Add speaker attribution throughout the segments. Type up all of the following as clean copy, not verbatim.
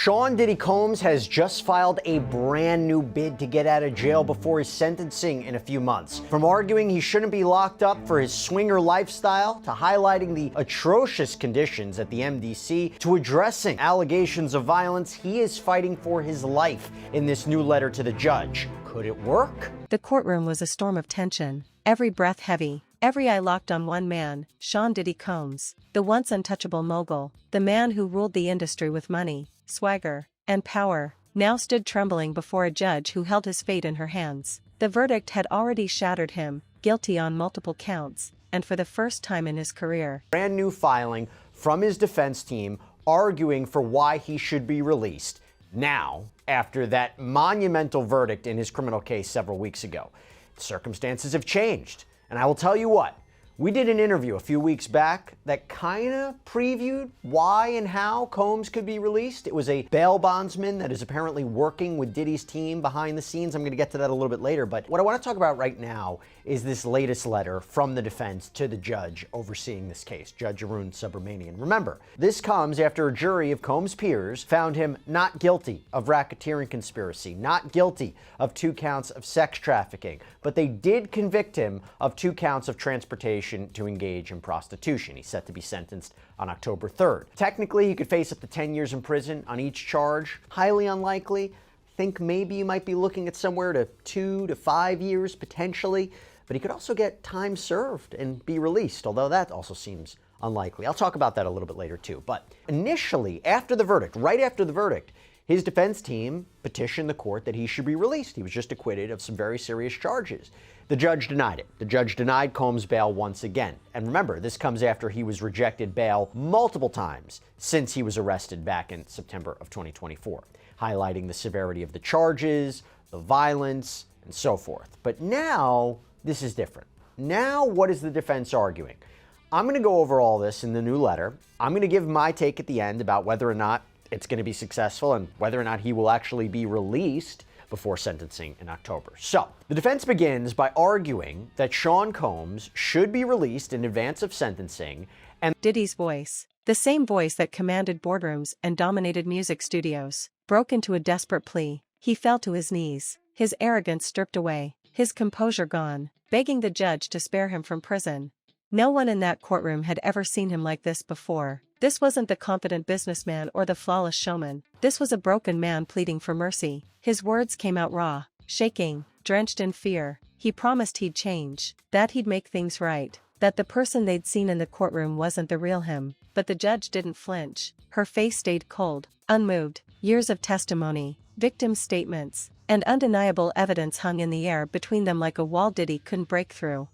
Speaker 1: Sean Diddy Combs has just filed a brand new bid to get out of jail before his sentencing in a few months. From arguing he shouldn't be locked up for his swinger lifestyle, to highlighting the atrocious conditions at the MDC, to addressing allegations of violence, he is fighting for his life in this new letter to the judge. Could it work?
Speaker 2: The courtroom was a storm of tension, every breath heavy. Every eye locked on one man, Sean Diddy Combs, the once untouchable mogul, the man who ruled the industry with money, swagger, and power, now stood trembling before a judge who held his fate in her hands. The verdict had already shattered him, guilty on multiple counts, and for the first time in his career.
Speaker 1: Brand new filing from his defense team arguing for why he should be released now, after that monumental verdict in his criminal case several weeks ago. The circumstances have changed. And I will tell you what, we did an interview a few weeks back that kind of previewed why and how Combs could be released. It was a bail bondsman that is apparently working with Diddy's team behind the scenes. I'm going to get to that a little bit later, but what I want to talk about right now is this latest letter from the defense to the judge overseeing this case, Judge Arun Subramanian. Remember, this comes after a jury of Combs' peers found him not guilty of racketeering conspiracy, not guilty of 2 counts of sex trafficking, but they did convict him of 2 counts of transportation to engage in prostitution. He's set to be sentenced on October 3rd. Technically, he could face up to 10 years in prison on each charge. Highly unlikely. Think maybe you might be looking at somewhere to 2 to 5 years potentially, but he could also get time served and be released, although that also seems unlikely. I'll talk about that a little bit later too. But initially, after the verdict, right after the verdict, his defense team petitioned the court that he should be released. He was just acquitted of some very serious charges. The judge denied it. The judge denied Combs bail once again. And remember, this comes after he was rejected bail multiple times since he was arrested back in September of 2024, highlighting the severity of the charges, the violence, and so forth. But now, this is different. Now, what is the defense arguing? I'm going to go over all this in the new letter. I'm going to give my take at the end about whether or not it's going to be successful and whether or not he will actually be released before sentencing in October. So, the defense begins by arguing that Sean Combs should be released in advance of sentencing, and
Speaker 2: Diddy's voice, the same voice that commanded boardrooms and dominated music studios, broke into a desperate plea. He fell to his knees, his arrogance stripped away, his composure gone, begging the judge to spare him from prison. No one in that courtroom had ever seen him like this before. This wasn't the confident businessman or the flawless showman. This was a broken man pleading for mercy. His words came out raw, shaking, drenched in fear. He promised he'd change, that he'd make things right, that the person they'd seen in the courtroom wasn't the real him. But the judge didn't flinch. Her face stayed cold, unmoved. Years of testimony, victim statements, and undeniable evidence hung in the air between them like a wall Diddy couldn't break through.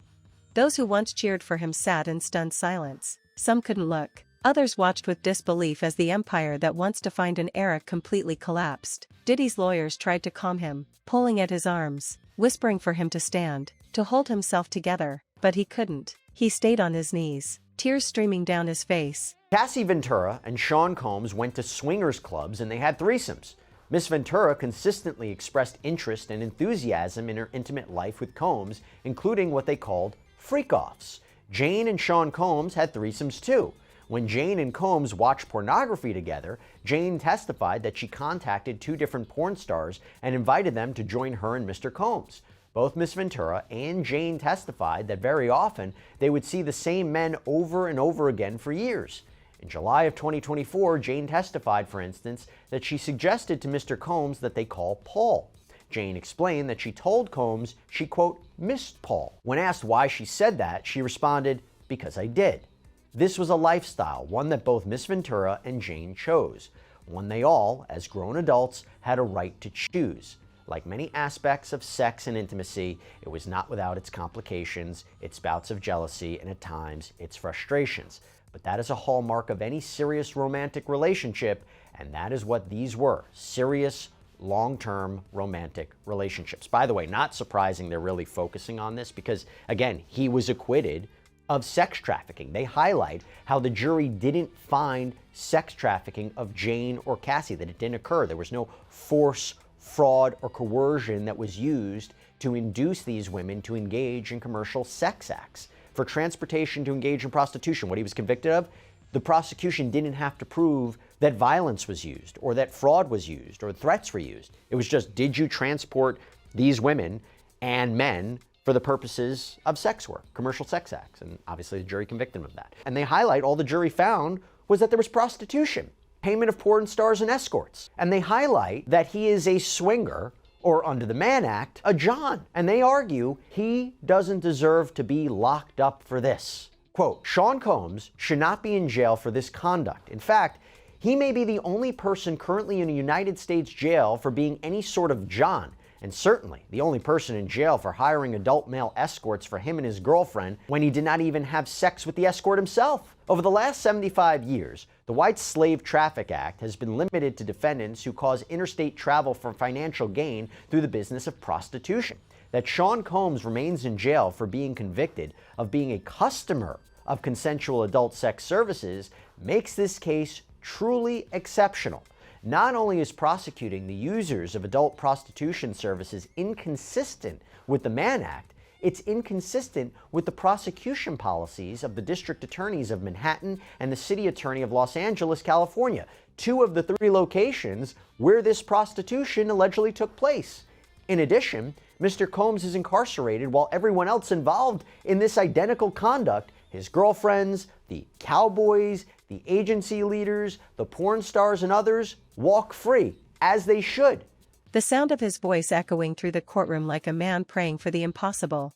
Speaker 2: Those who once cheered for him sat in stunned silence. Some couldn't look. Others watched with disbelief as the empire that once defined an era completely collapsed. Diddy's lawyers tried to calm him, pulling at his arms, whispering for him to stand, to hold himself together, but he couldn't. He stayed on his knees, tears streaming down his face.
Speaker 1: Cassie Ventura and Sean Combs went to swingers clubs and they had threesomes. Miss Ventura consistently expressed interest and enthusiasm in her intimate life with Combs, including what they called freak-offs. Jane and Sean Combs had threesomes too. When Jane and Combs watched pornography together, Jane testified that she contacted 2 different porn stars and invited them to join her and Mr. Combs. Both Miss Ventura and Jane testified that very often they would see the same men over and over again for years. In July of 2024, Jane testified, for instance, that she suggested to Mr. Combs that they call Paul. Jane explained that she told Combs she, quote, missed Paul. When asked why she said that, she responded, "Because I did." This was a lifestyle, one that both Miss Ventura and Jane chose, one they all, as grown adults, had a right to choose. Like many aspects of sex and intimacy, it was not without its complications, its bouts of jealousy, and at times, its frustrations. But that is a hallmark of any serious romantic relationship, and that is what these were, serious, long-term romantic relationships. By the way, not surprising they're really focusing on this because, again, he was acquitted of sex trafficking. They highlight how the jury didn't find sex trafficking of Jane or Cassie, that it didn't occur. There was no force, fraud, or coercion that was used to induce these women to engage in commercial sex acts. For transportation to engage in prostitution, what he was convicted of? The prosecution didn't have to prove that violence was used or that fraud was used or threats were used. It was just, did you transport these women and men for the purposes of sex work, commercial sex acts? And obviously the jury convicted him of that. And they highlight all the jury found was that there was prostitution, payment of porn stars and escorts. And they highlight that he is a swinger, or under the Mann Act, a John. And they argue he doesn't deserve to be locked up for this. Quote, Sean Combs should not be in jail for this conduct. In fact, he may be the only person currently in a United States jail for being any sort of John, and certainly the only person in jail for hiring adult male escorts for him and his girlfriend when he did not even have sex with the escort himself. Over the last 75 years, the White Slave Traffic Act has been limited to defendants who cause interstate travel for financial gain through the business of prostitution. That Sean Combs remains in jail for being convicted of being a customer of consensual adult sex services makes this case truly exceptional. Not only is prosecuting the users of adult prostitution services inconsistent with the Mann Act, it's inconsistent with the prosecution policies of the district attorneys of Manhattan and the city attorney of Los Angeles, California, two of the three locations where this prostitution allegedly took place. In addition, Mr. Combs is incarcerated while everyone else involved in this identical conduct, his girlfriends, the cowboys, the agency leaders, the porn stars, and others, walk free, as they should.
Speaker 2: The sound of his voice echoing through the courtroom like a man praying for the impossible.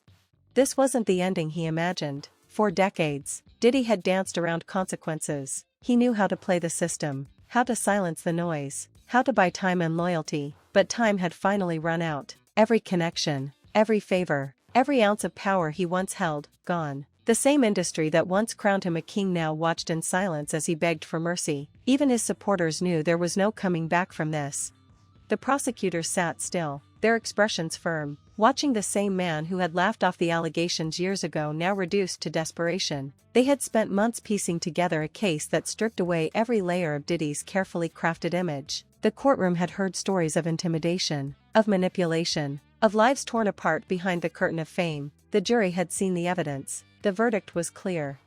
Speaker 2: This wasn't the ending he imagined. For decades, Diddy had danced around consequences. He knew how to play the system, how to silence the noise, how to buy time and loyalty, but time had finally run out. Every connection, every favor, every ounce of power he once held, gone. The same industry that once crowned him a king now watched in silence as he begged for mercy. Even his supporters knew there was no coming back from this. The prosecutors sat still, their expressions firm, watching the same man who had laughed off the allegations years ago now reduced to desperation. They had spent months piecing together a case that stripped away every layer of Diddy's carefully crafted image. The courtroom had heard stories of intimidation, of manipulation, of lives torn apart behind the curtain of fame. The jury had seen the evidence. The verdict was clear.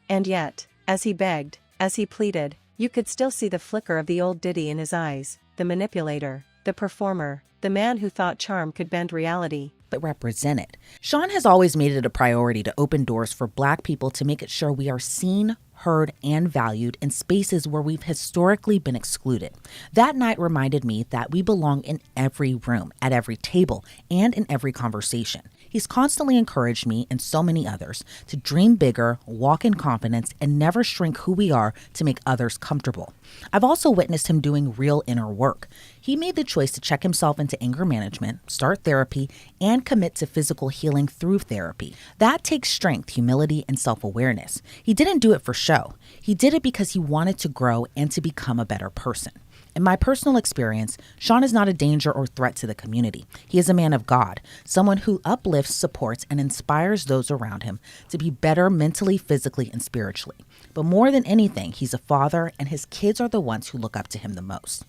Speaker 2: And yet, as he begged, as he pleaded, you could still see the flicker of the old Diddy in his eyes, the manipulator, the performer, the man who thought charm could bend reality.
Speaker 3: But represented. Sean has always made it a priority to open doors for Black people to make it sure we are seen, heard, and valued in spaces where we've historically been excluded. That night reminded me that we belong in every room, at every table, and in every conversation. He's constantly encouraged me and so many others to dream bigger, walk in confidence, and never shrink who we are to make others comfortable. I've also witnessed him doing real inner work. He made the choice to check himself into anger management, start therapy, and commit to physical healing through therapy. That takes strength, humility, and self-awareness. He didn't do it for show. He did it because he wanted to grow and to become a better person. In my personal experience, Sean is not a danger or threat to the community. He is a man of God, someone who uplifts, supports, and inspires those around him to be better mentally, physically, and spiritually. But more than anything, he's a father, and his kids are the ones who look up to him the most.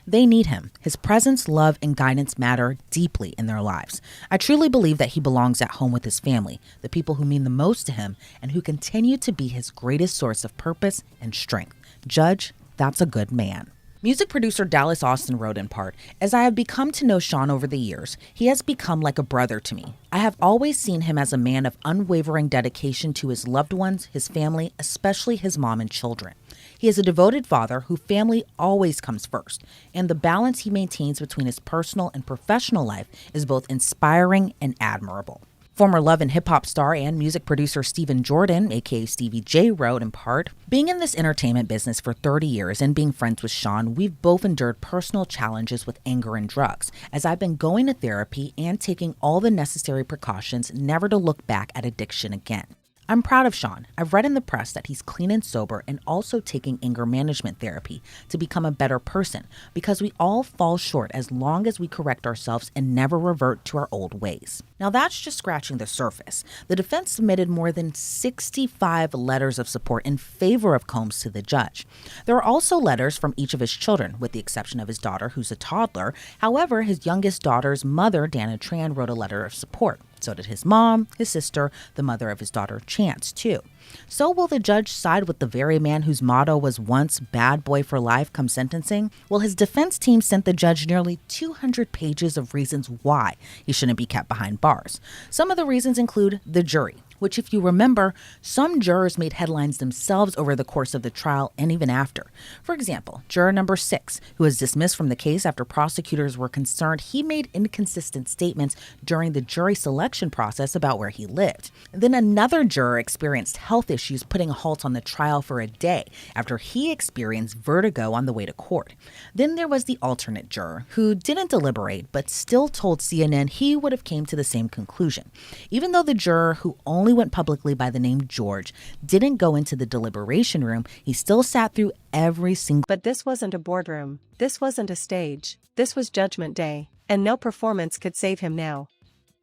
Speaker 3: They need him. His presence, love, and guidance matter deeply in their lives. I truly believe that he belongs at home with his family, the people who mean the most to him, and who continue to be his greatest source of purpose and strength. Judge, that's a good man. Music producer Dallas Austin wrote in part, as I have become to know Sean over the years, he has become like a brother to me. I have always seen him as a man of unwavering dedication to his loved ones, his family, especially his mom and children. He is a devoted father whose family always comes first, and the balance he maintains between his personal and professional life is both inspiring and admirable. Former Love and Hip Hop star and music producer Stephen Jordan, aka Stevie J, wrote in part, being in this entertainment business for 30 years and being friends with Sean, we've both endured personal challenges with anger and drugs, as I've been going to therapy and taking all the necessary precautions never to look back at addiction again. I'm proud of Sean. I've read in the press that he's clean and sober and also taking anger management therapy to become a better person, because we all fall short as long as we correct ourselves and never revert to our old ways. Now that's just scratching the surface. The defense submitted more than 65 letters of support in favor of Combs to the judge. There are also letters from each of his children, with the exception of his daughter, who's a toddler. However, his youngest daughter's mother, Dana Tran, wrote a letter of support. So did his mom, his sister, the mother of his daughter, Chance, too. So will the judge side with the very man whose motto was once bad boy for life come sentencing? Well, his defense team sent the judge nearly 200 pages of reasons why he shouldn't be kept behind bars. Some of the reasons include the jury, which, if you remember, some jurors made headlines themselves over the course of the trial and even after. For example, juror number 6, who was dismissed from the case after prosecutors were concerned he made inconsistent statements during the jury selection process about where he lived. Then another juror experienced health issues, putting a halt on the trial for a day after he experienced vertigo on the way to court. Then there was the alternate juror, who didn't deliberate but still told CNN he would have came to the same conclusion. Even though the juror, who only went publicly by the name George, didn't go into the deliberation room, he still sat through every single.
Speaker 2: But this wasn't a boardroom. This wasn't a stage. This was Judgment Day, and no performance could save him now.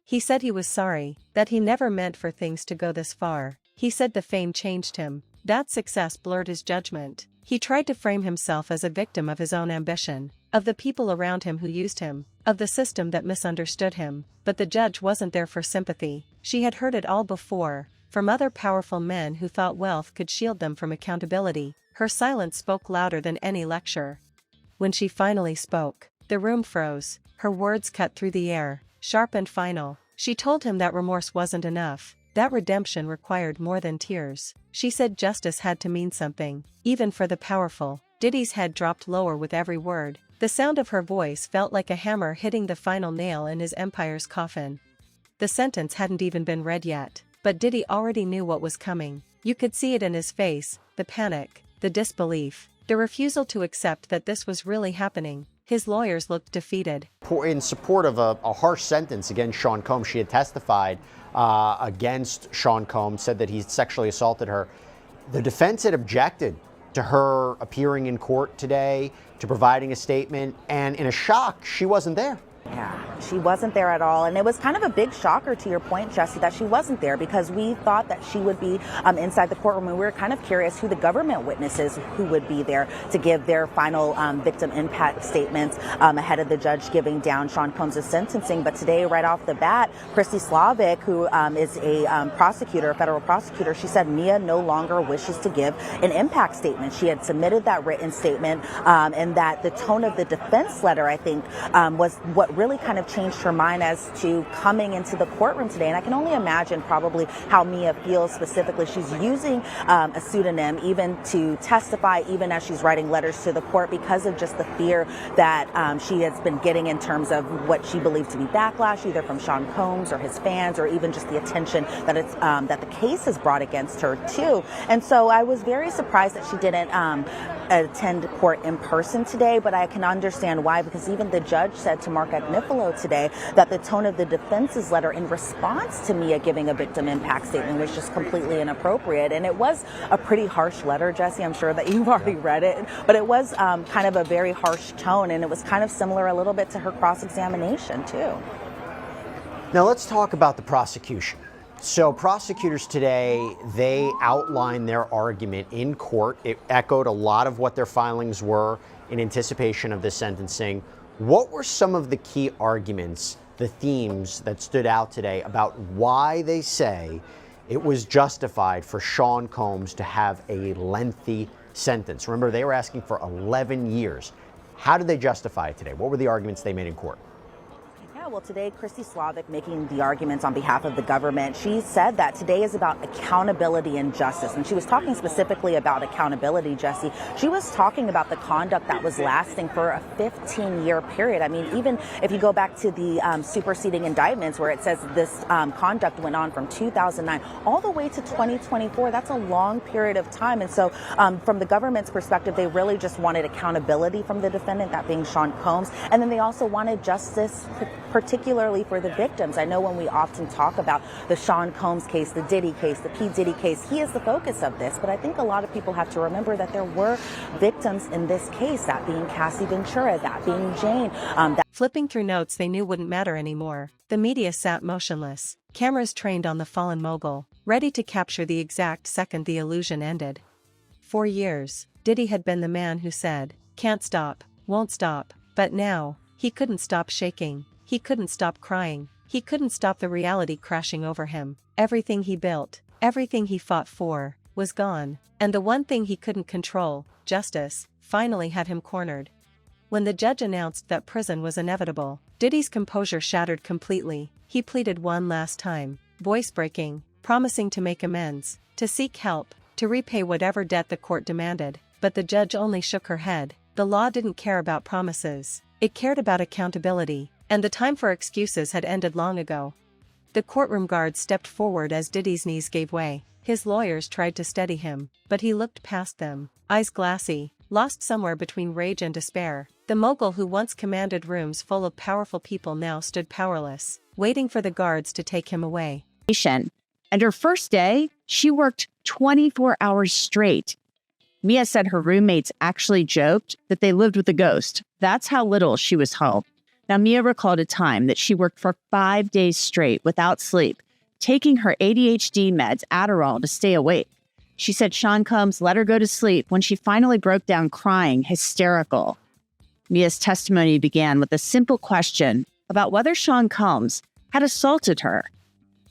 Speaker 2: He said he was sorry, that he never meant for things to go this far. He said the fame changed him. That success blurred his judgment. He tried to frame himself as a victim of his own ambition, of the people around him who used him, of the system that misunderstood him. But the judge wasn't there for sympathy. She had heard it all before, from other powerful men who thought wealth could shield them from accountability. Her silence spoke louder than any lecture. When she finally spoke, the room froze. Her words cut through the air, sharp and final. She told him that remorse wasn't enough, that redemption required more than tears. She said justice had to mean something, even for the powerful. Diddy's head dropped lower with every word. The sound of her voice felt like a hammer hitting the final nail in his empire's coffin. The sentence hadn't even been read yet, but Diddy already knew what was coming. You could see it in his face, the panic, the disbelief, the refusal to accept that this was really happening. His lawyers looked defeated.
Speaker 1: In support of a harsh sentence against Sean Combs, she had testified against Sean Combs, said that he sexually assaulted her. The defense had objected to her appearing in court today, to providing a statement, and in a shock, she wasn't there.
Speaker 4: Yeah, she wasn't there at all. And it was kind of a big shocker, to your point, Jesse, that she wasn't there, because we thought that she would be inside the courtroom. And we were kind of curious who the government witnesses who would be there to give their final victim impact statements ahead of the judge giving down Sean Combs' sentencing. But today, right off the bat, Christy Slavic, who is a prosecutor, a federal prosecutor, she said Mia no longer wishes to give an impact statement. She had submitted that written statement, and that the tone of the defense letter, I think, was what really kind of changed her mind as to coming into the courtroom today. And I can only imagine probably how Mia feels specifically. She's using a pseudonym even to testify, even as she's writing letters to the court, because of just the fear that she has been getting in terms of what she believes to be backlash, either from Sean Combs or his fans, or even just the attention that it's that the case has brought against her too. And so I was very surprised that she didn't attend court in person today, but I can understand why, because even the judge said to Mark Agnifilo today that the tone of the defense's letter in response to Mia giving a victim impact statement was just completely inappropriate. And it was a pretty harsh letter, Jesse. I'm sure that you've already read it, but it was kind of a very harsh tone, and it was kind of similar a little bit to her cross-examination too.
Speaker 1: Now let's talk about the prosecution. So prosecutors today, they outlined their argument in court. It echoed a lot of what their filings were in anticipation of this sentencing. What were some of the key arguments, the themes that stood out today about why they say it was justified for Sean Combs to have a lengthy sentence? Remember, they were asking for 11 years. How did they justify it today? What were the arguments they made in court?
Speaker 4: Yeah, well, today, Christy Slavic, making the arguments on behalf of the government, she said that today is about accountability and justice. And she was talking specifically about accountability, Jesse. She was talking about the conduct that was lasting for a 15-year period. I mean, even if you go back to the superseding indictments where it says this conduct went on from 2009 all the way to 2024, that's a long period of time. And so from the government's perspective, they really just wanted accountability from the defendant, that being Sean Combs. And then they also wanted justice, particularly for the victims. I know when we often talk about the Sean Combs case, the Diddy case, the P. Diddy case, he is the focus of this. But I think a lot of people have to remember that there were victims in this case, that being Cassie Ventura, that being Jane.
Speaker 2: Flipping through notes they knew wouldn't matter anymore, the media sat motionless, cameras trained on the fallen mogul, ready to capture the exact second the illusion ended. For years, Diddy had been the man who said, "Can't stop, won't stop," but now, he couldn't stop shaking. He couldn't stop crying. He couldn't stop the reality crashing over him. Everything he built, Everything he fought for was gone, and the one thing he couldn't control, justice, finally had him cornered. When the judge announced that prison was inevitable, Diddy's composure shattered completely. He pleaded one last time, voice-breaking, promising to make amends, to seek help, to repay whatever debt the court demanded, but the judge only shook her head. The law didn't care about promises, it cared about accountability, and the time for excuses had ended long ago. The courtroom guards stepped forward as Diddy's knees gave way. His lawyers tried to steady him, but he looked past them, eyes glassy, lost somewhere between rage and despair. The mogul who once commanded rooms full of powerful people now stood powerless, waiting for the guards to take him away.
Speaker 5: And her first day, she worked 24 hours straight. Mia said her roommates actually joked that they lived with a ghost. That's how little she was home. Now, Mia recalled a time that she worked for 5 days straight without sleep, taking her ADHD meds, Adderall, to stay awake. She said Sean Combs let her go to sleep when she finally broke down crying, hysterical. Mia's testimony began with a simple question about whether Sean Combs had assaulted her.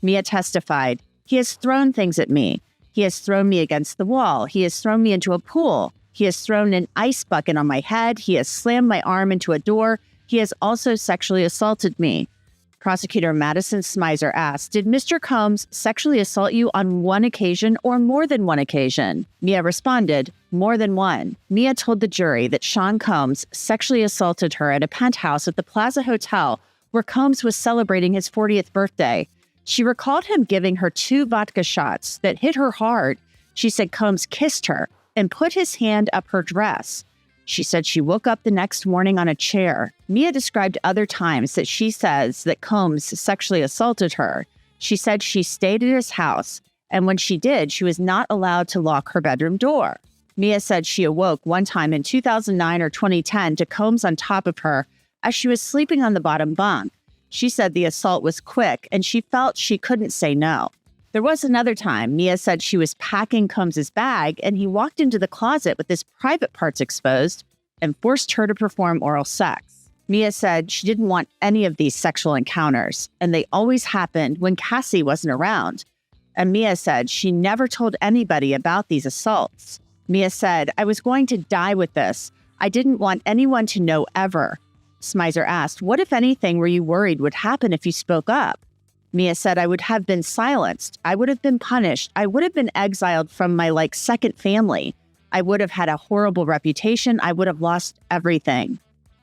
Speaker 5: Mia testified, "He has thrown things at me. He has thrown me against the wall. He has thrown me into a pool. He has thrown an ice bucket on my head. He has slammed my arm into a door. He has also sexually assaulted me." Prosecutor Madison Smizer asked, "Did Mr. Combs sexually assault you on one occasion or more than one occasion?" Mia responded, "More than one." Mia told the jury that Sean Combs sexually assaulted her at a penthouse at the Plaza Hotel where Combs was celebrating his 40th birthday. She recalled him giving her 2 vodka shots that hit her hard. She said Combs kissed her and put his hand up her dress. She said she woke up the next morning on a chair. Mia described other times that she says that Combs sexually assaulted her. She said she stayed at his house, and when she did, she was not allowed to lock her bedroom door. Mia said she awoke one time in 2009 or 2010 to Combs on top of her as she was sleeping on the bottom bunk. She said the assault was quick, and she felt she couldn't say no. There was another time Mia said she was packing Combs' bag, and he walked into the closet with his private parts exposed and forced her to perform oral sex. Mia said she didn't want any of these sexual encounters, and they always happened when Cassie wasn't around. And Mia said she never told anybody about these assaults. Mia said, "I was going to die with this. I didn't want anyone to know ever." Smizer asked, "What, if anything, were you worried would happen if you spoke up?" Mia said, "I would have been silenced. I would have been punished. I would have been exiled from my second family. I would have had a horrible reputation. I would have lost everything."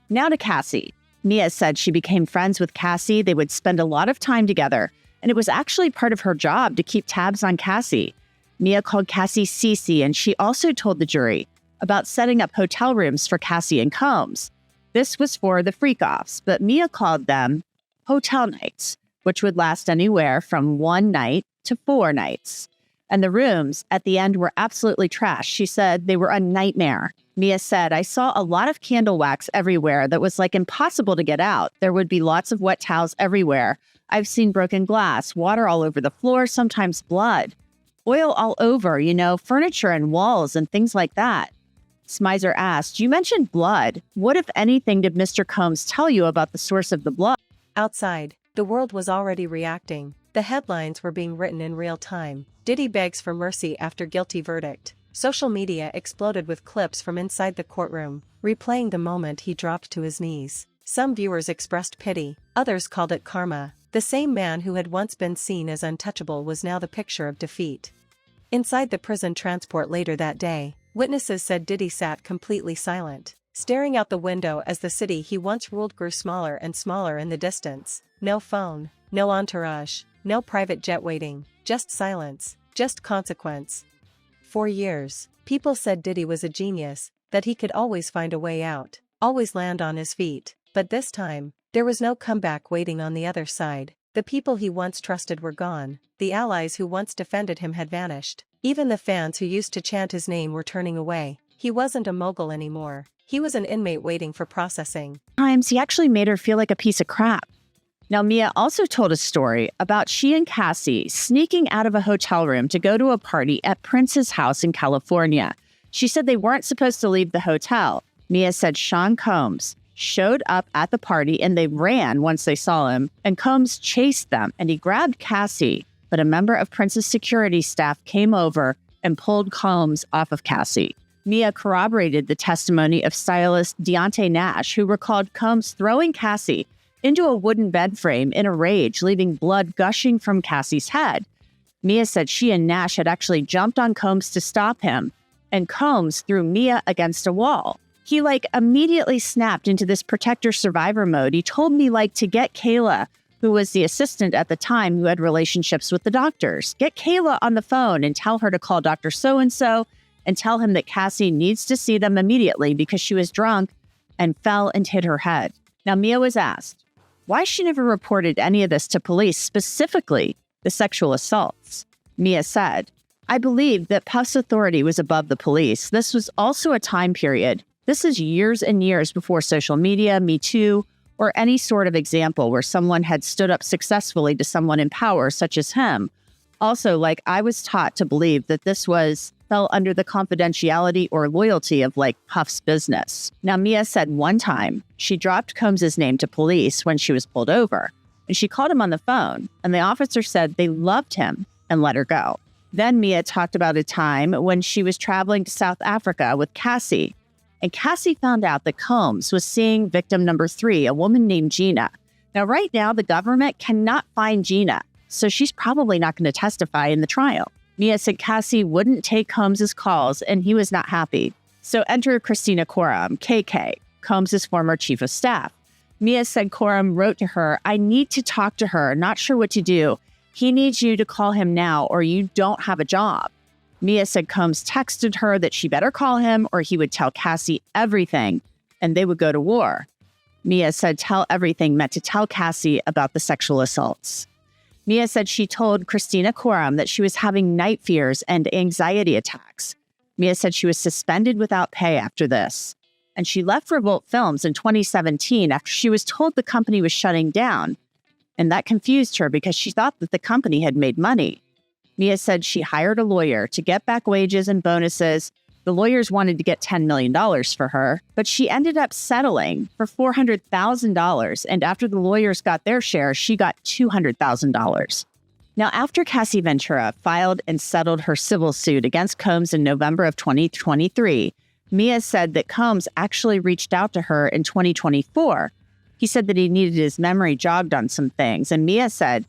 Speaker 5: Now to Cassie. Mia said she became friends with Cassie. They would spend a lot of time together, and it was actually part of her job to keep tabs on Cassie. Mia called Cassie Cece, and she also told the jury about setting up hotel rooms for Cassie and Combs. This was for the freak-offs, but Mia called them hotel nights, which would last anywhere from 1 night to 4 nights. And the rooms at the end were absolutely trashed. She said they were a nightmare. Mia said, "I saw a lot of candle wax everywhere that was impossible to get out. There would be lots of wet towels everywhere. I've seen broken glass, water all over the floor, sometimes blood, oil all over, furniture and walls and things like that." Smizer asked, "You mentioned blood. What, if anything, did Mr. Combs tell you about the source of the blood?"
Speaker 2: Outside, the world was already reacting. The headlines were being written in real time. Diddy begs for mercy after guilty verdict. Social media exploded with clips from inside the courtroom, replaying the moment he dropped to his knees. Some viewers expressed pity, others called it karma. The same man who had once been seen as untouchable was now the picture of defeat. Inside the prison transport later that day, witnesses said Diddy sat completely silent, staring out the window as the city he once ruled grew smaller and smaller in the distance. No phone, no entourage, no private jet waiting, just silence, just consequence. For years, people said Diddy was a genius, that he could always find a way out, always land on his feet. But this time, there was no comeback waiting on the other side. The people he once trusted were gone. The allies who once defended him had vanished. Even the fans who used to chant his name were turning away. He wasn't a mogul anymore. He was an inmate waiting for processing.
Speaker 5: Times he actually made her feel like a piece of crap. Now, Mia also told a story about she and Cassie sneaking out of a hotel room to go to a party at Prince's house in California. She said they weren't supposed to leave the hotel. Mia said Sean Combs showed up at the party and they ran once they saw him, and Combs chased them and he grabbed Cassie. but a member of Prince's security staff came over and pulled Combs off of Cassie. Mia corroborated the testimony of stylist Deontay Nash, who recalled Combs throwing Cassie into a wooden bed frame in a rage, leaving blood gushing from Cassie's head. Mia said she and Nash had actually jumped on Combs to stop him, and Combs threw Mia against a wall. He immediately snapped into this protector survivor mode. He told me to get Kayla, who was the assistant at the time who had relationships with the doctors. Get Kayla on the phone and tell her to call Dr. So-and-so and tell him that Cassie needs to see them immediately because she was drunk and fell and hit her head. Now, Mia was asked why she never reported any of this to police, specifically the sexual assaults. Mia said, I believed that Puff's authority was above the police. This was also a time period. This is years and years before social media, Me Too, or any sort of example where someone had stood up successfully to someone in power, such as him. Also, I was taught to believe that this fell under the confidentiality or loyalty of Puff's business. Now, Mia said one time she dropped Combs's name to police when she was pulled over, and she called him on the phone, and the officer said they loved him and let her go. Then Mia talked about a time when she was traveling to South Africa with Cassie, and Cassie found out that Combs was seeing victim number 3, a woman named Gina. Now, right now, the government cannot find Gina, so she's probably not going to testify in the trial. Mia said Cassie wouldn't take Combs's calls, and he was not happy. So enter Christina Coram, KK, Combs's former chief of staff. Mia said Coram wrote to her, I need to talk to her, not sure what to do. He needs you to call him now or you don't have a job. Mia said Combs texted her that she better call him or he would tell Cassie everything and they would go to war. Mia said tell everything meant to tell Cassie about the sexual assaults. Mia said she told Christina Coram that she was having night fears and anxiety attacks. Mia said she was suspended without pay after this. And she left Revolt Films in 2017 after she was told the company was shutting down. And that confused her because she thought that the company had made money. Mia said she hired a lawyer to get back wages and bonuses. The lawyers wanted to get $10 million for her, but she ended up settling for $400,000. And after the lawyers got their share, she got $200,000. Now, after Cassie Ventura filed and settled her civil suit against Combs in November of 2023, Mia said that Combs actually reached out to her in 2024. He said that he needed his memory jogged on some things. And Mia said,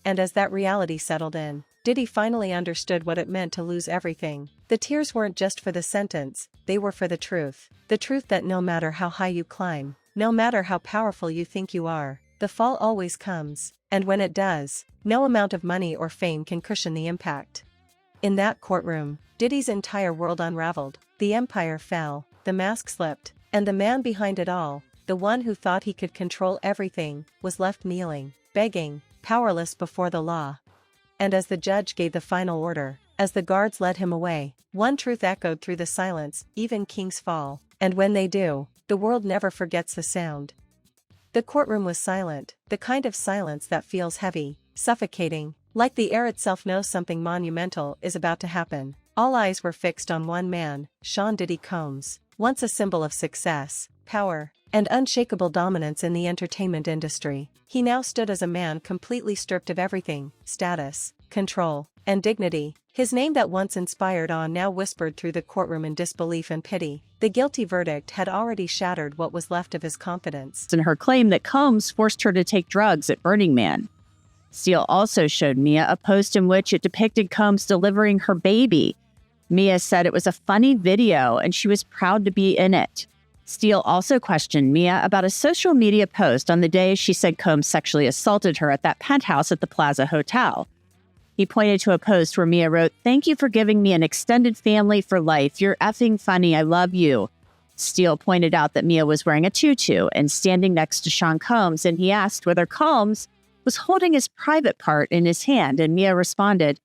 Speaker 2: and as that reality settled in, Diddy finally understood what it meant to lose everything. The tears weren't just for the sentence, they were for the truth. The truth that no matter how high you climb, no matter how powerful you think you are, the fall always comes, and when it does, no amount of money or fame can cushion the impact. In that courtroom, Diddy's entire world unraveled, the empire fell, the mask slipped, and the man behind it all, the one who thought he could control everything, was left kneeling, begging, powerless before the law. And as the judge gave the final order, as the guards led him away, one truth echoed through the silence, even kings fall, and when they do, the world never forgets the sound. The courtroom was silent, the kind of silence that feels heavy, suffocating, like the air itself knows something monumental is about to happen. All eyes were fixed on one man, Sean Diddy Combs, once a symbol of success, power, and unshakable dominance in the entertainment industry. He now stood as a man completely stripped of everything, status, control, and dignity. His name that once inspired awe now whispered through the courtroom in disbelief and pity. The guilty verdict had already shattered what was left of his confidence.
Speaker 5: And her claim that Combs forced her to take drugs at Burning Man. Steele also showed Mia a post in which it depicted Combs delivering her baby. Mia said it was a funny video and she was proud to be in it. Steele also questioned Mia about a social media post on the day she said Combs sexually assaulted her at that penthouse at the Plaza Hotel. He pointed to a post where Mia wrote, "Thank you for giving me an extended family for life. You're effing funny. I love you." Steele pointed out that Mia was wearing a tutu and standing next to Sean Combs, and he asked whether Combs was holding his private part in his hand, and Mia responded,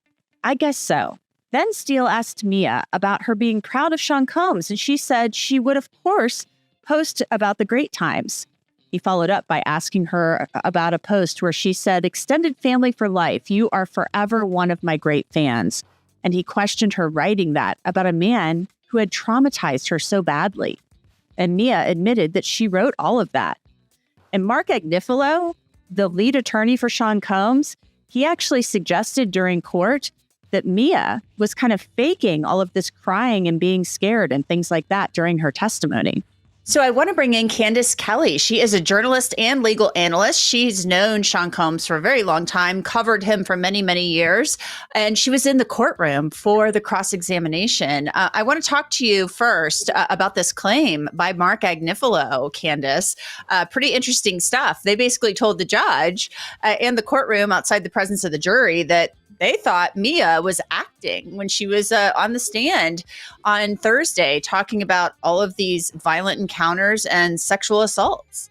Speaker 5: "I guess so." Then Steele asked Mia about her being proud of Sean Combs, and she said she would, of course, post about the great times. He followed up by asking her about a post where she said, "Extended family for life. You are forever one of my great fans." And he questioned her writing that about a man who had traumatized her so badly. And Mia admitted that she wrote all of that. And Mark Agnifilo, the lead attorney for Sean Combs, he actually suggested during court that Mia was kind of faking all of this crying and being scared and things like that during her testimony.
Speaker 6: So I want to bring in Candace Kelly. She is a journalist and legal analyst. She's known Sean Combs for a very long time, covered him for many, many years, and she was in the courtroom for the cross-examination. I want to talk to you first about this claim by Mark Agnifilo, Candace. Pretty interesting stuff. They basically told the judge in the courtroom outside the presence of the jury that they thought Mia was acting when she was on the stand on Thursday talking about all of these violent encounters and sexual assaults.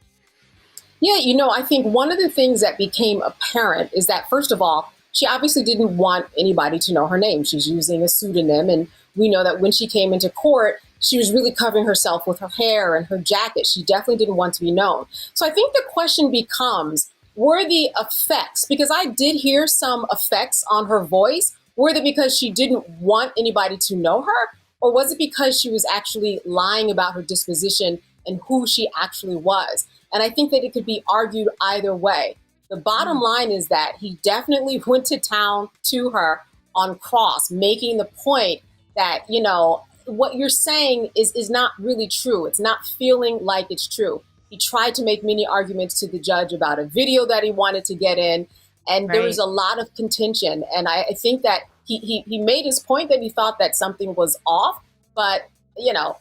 Speaker 7: Yeah, I think one of the things that became apparent is that, first of all, she obviously didn't want anybody to know her name. She's using a pseudonym. And we know that when she came into court, she was really covering herself with her hair and her jacket. She definitely didn't want to be known. So I think the question becomes, were the effects, because I did hear some effects on her voice, were they because she didn't want anybody to know her? Or was it because she was actually lying about her disposition and who she actually was? And I think that it could be argued either way. The bottom line is that he definitely went to town to her on cross, making the point that, what you're saying is not really true. It's not feeling like it's true. He tried to make many arguments to the judge about a video that he wanted to get in. And there was a lot of contention. And I think that he made his point that he thought that something was off. But,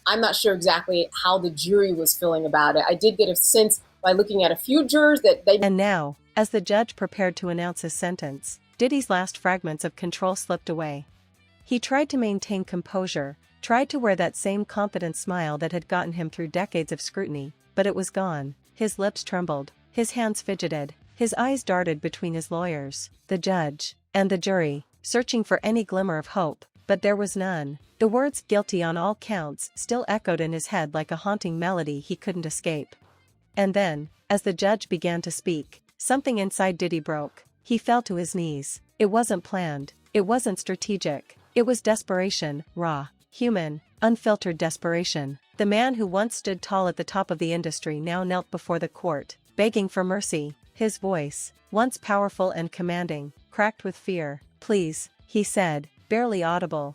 Speaker 7: I'm not sure exactly how the jury was feeling about it. I did get a sense by looking at a few jurors that they...
Speaker 2: And now, as the judge prepared to announce his sentence, Diddy's last fragments of control slipped away. He tried to maintain composure, tried to wear that same confident smile that had gotten him through decades of scrutiny. But it was gone. His lips trembled, his hands fidgeted, his eyes darted between his lawyers, the judge, and the jury, searching for any glimmer of hope, but there was none. The words "guilty on all counts" still echoed in his head like a haunting melody he couldn't escape. And then, as the judge began to speak, something inside Diddy broke. He fell to his knees. It wasn't planned, it wasn't strategic, it was desperation, raw, human, unfiltered desperation. The man who once stood tall at the top of the industry now knelt before the court, begging for mercy. His voice, once powerful and commanding, cracked with fear. "Please," he said, barely audible,